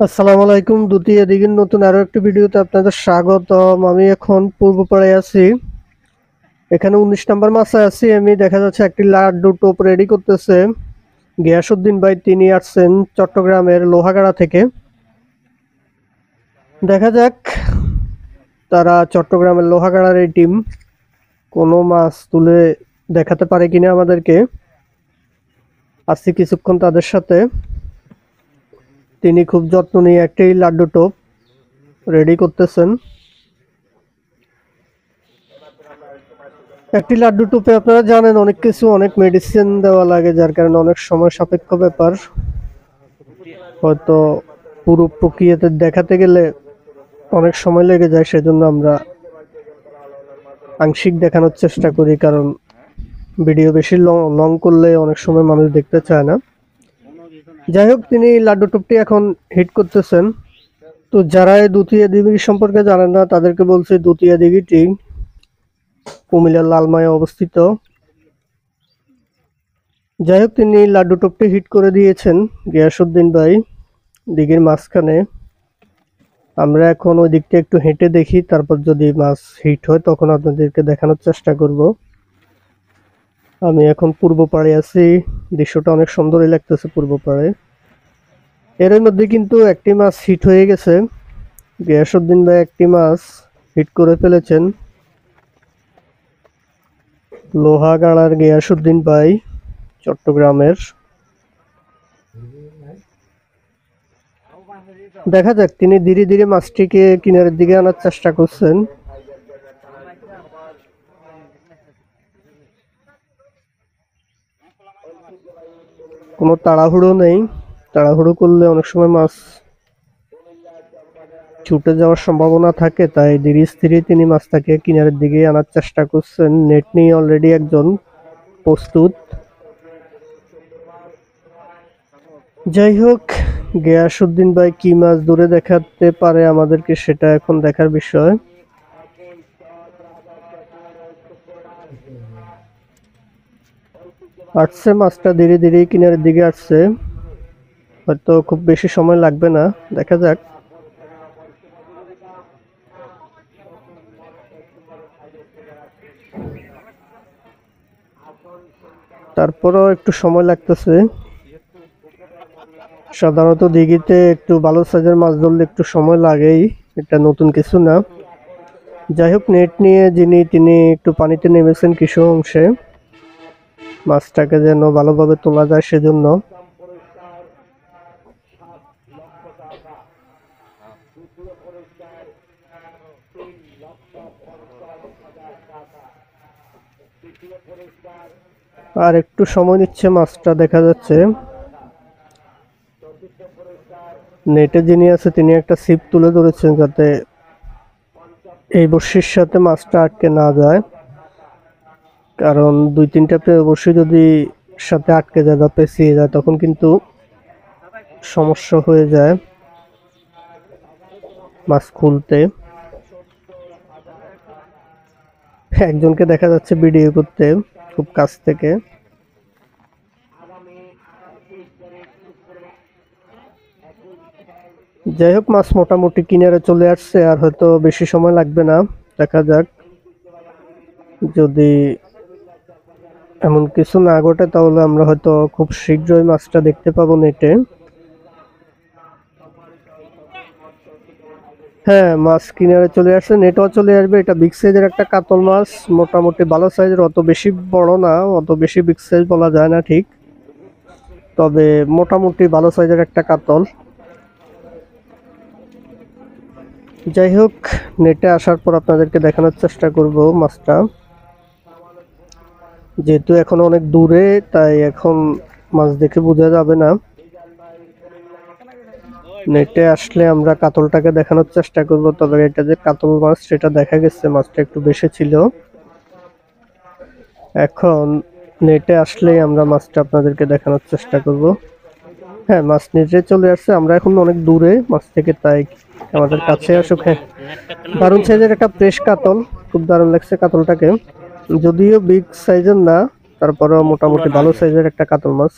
আসসালামু আলাইকুম। দ্বিতীয় দিকের নতুন আরো একটি ভিডিওতে আপনাদের স্বাগতম। আমি এখন পূর্বপাড়ায় আছি। এখানে 19 নম্বর মাসায় আছি আমি। দেখা যাচ্ছে একটি লাড্ডু টোপ রেডি করতেছে গিয়াসউদ্দিন ভাই। তিনি আসছেন চট্টগ্রামের লোহাগাড়া থেকে। দেখা যাক তারা চট্টগ্রামের লোহাগাড়ার এই টিম কোনো মাছ তুলে দেখাতে পারে কিনা আমাদেরকে। আছি কিছুক্ষণ তাদের সাথে। তিনি খুব যত্ন নিয়ে একটি লাড্ডু টোপ রেডি করতেছেন। একটি লাড্ডু টোপে আপনারা জানেন অনেক কিছু, অনেক মেডিসিন দেওয়া লাগে, যার কারণে অনেক সময় সাপেক্ষ ব্যাপার। হয়তো পুরো প্রক্রিয়াতে দেখাতে গেলে অনেক সময় লেগে যায়, সেজন্য আমরা আংশিক দেখানোর চেষ্টা করি, কারণ ভিডিও বেশি লং করলে অনেক সময় মানুষ দেখতে চায় না। যাই হোক, তিনি লাড্ডু টোপটি এখন হিট করতেছেন। তো যারা এই দুতিয়া দিঘি সম্পর্কে জানেন না তাদেরকে বলছি, দুতিয়া দিঘিটি কুমিল্লার লালমায় অবস্থিত। যাই হোক, তিনি লাড্ডু টোপটি হিট করে দিয়েছেন গিয়াসউদ্দিন ভাই দিঘির মাঝখানে। আমরা এখন ওই দিকটা একটু হেঁটে দেখি, তারপর যদি মাছ হিট হয় তখন আপনাদেরকে দেখানোর চেষ্টা করব। আমি এখন পূর্ব পাড়ে আছি। দৃশ্যটা অনেক সুন্দরই লাগতেছে পূর্ব পাড়ে। এর মধ্যে কিন্তু একটি মাছ হিট হয়ে গেছে। গিয়াসউদ্দিন ভাই একটি মাছ হিট করে ফেলেছেন। লোহাগাড়ার গিয়াসউদ্দিন ভাই চট্টগ্রামের। দেখা যাক, তিনি ধীরে ধীরে মাছটিকে কিনারের দিকে আনার চেষ্টা করছেন। কোনো তাড়াহুড়ো নেই, তাড়াহুড়ো করলে অনেক সময় মাছ ছুটে যাওয়ার সম্ভাবনা থাকে, তাই ধীরে স্থিরে তিনি মাছটাকে কিনারের দিকে আনার চেষ্টা করছেন। নেট নিয়ে অলরেডি একজন প্রস্তুত। যাই হোক, গিয়াসউদ্দিন ভাই কি মাছ ধরে দেখাতে পারে আমাদেরকে, সেটা এখন দেখার বিষয়। আসছে মাছটা ধীরে ধীরে কিনারের দিকে আসছে, হয়তো খুব বেশি সময় লাগবে না, দেখা যাক। তারপরও একটু সময় লাগতেছে। সাধারণত দিঘিতে একটু ভালো সাইজের মাছ ধরলে একটু সময় লাগেই, এটা নতুন কিছু না। যাই হোক, নেট নিয়ে তিনি একটু পানিতে নেমেছেন কিছু অংশে, মাছটাকে যেন ভালোভাবে তোলা যায় সেজন্য। আর একটু সময় নিচ্ছে মাছটা, দেখা যাচ্ছে। নেটে যিনি আছে তিনি একটা ছিপ তুলে ধরেছেন, যাতে এই বড়শির সাথে মাছটা আটকে না যায়, কারণ 2-3টা বড়শি যদি সাথে আটকে যায় বা পেঁচিয়ে যায় তখন কিন্তু সমস্যা হয়ে যায় মাছ খুলতে। একজনকে দেখা যাচ্ছে ভিডিও করতে খুব কাছ থেকে। যাই হোক, মাছ মোটামুটি কিনারে চলে আসছে, আর হয়তো বেশি সময় লাগবে না, দেখা যাক। যদি এমন কিছু না ঘটে তাহলে আমরা হয়তো খুব শীঘ্রই মাছটা দেখতে পাবো নেটে। হ্যাঁ, মাছ কিনারে চলে আসছে, নেটও চলে আসবে। এটা বিগ সাইজের একটা কাতল মাছ, মোটামুটি ভালো সাইজের, অত বেশি বড় না, অত বেশি বিগ সাইজ বলা যায় না ঠিক, তবে মোটামুটি ভালো সাইজের একটা কাতল। যাই হোক, নেটে আসার পর আপনাদেরকে দেখানোর চেষ্টা করব মাছটা। যেহেতু এখন অনেক দূরে, তাই এখন মাছ দেখে বোঝা যাবে না। নেটে আসলে আমরা কাতলটাকে দেখানোর চেষ্টা করব, তবে এটা যে কাতল মাছ সেটা দেখা গেছে, মাছটা একটু বেশি ছিল। এখন নেটে আসলেই আমরা মাছটা আপনাদেরকে দেখানোর চেষ্টা করব। হ্যাঁ, মাছ নেটে চলে আসছে, আমরা এখন অনেক দূরে মাছ থেকে, তাই আমাদের কাছে আসুক। হ্যাঁ, দারুণ সাইজের একটা ফ্রেশ কাতল, খুব দারুণ লাগছে কাতলটাকে, যদিও বিগ সাইজের না, তারপরেও মোটামুটি ভালো সাইজের একটা কাতল মাছ।